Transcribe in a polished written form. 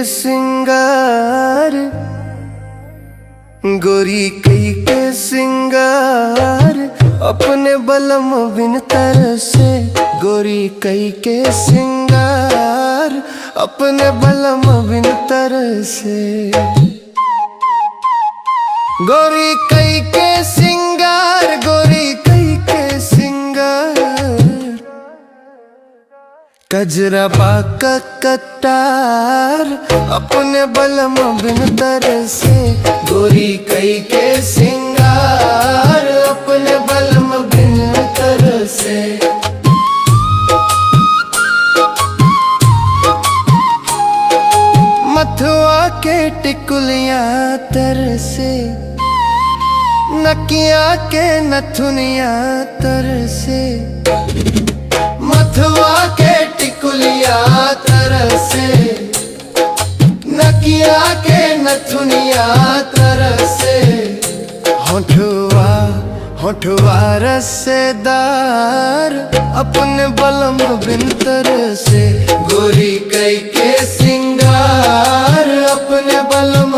सिंगार, गोरी कई के सिंगार, अपने बलम बिन तरसे। गोरी कई के सिंगार, अपने बलम बिन तरसे। गोरी कई के सिंगार, गोरी कई के सिंगार, कजरा बाका कटार, अपने बलम बिन तरसे। गोरी कई के सिंगार, अपने बलम बिन तरसे। मथुआ के टिकुलियां तरसे, नकिया के नथुनिया तरसे। मथुआ के टिकुलिया तरसे, नकिया के नथुनिया तरसे। होठुआ होठुआ रसेदार, अपने बलम बिन तरसे। गोरी कई के सिंगार, अपने बलम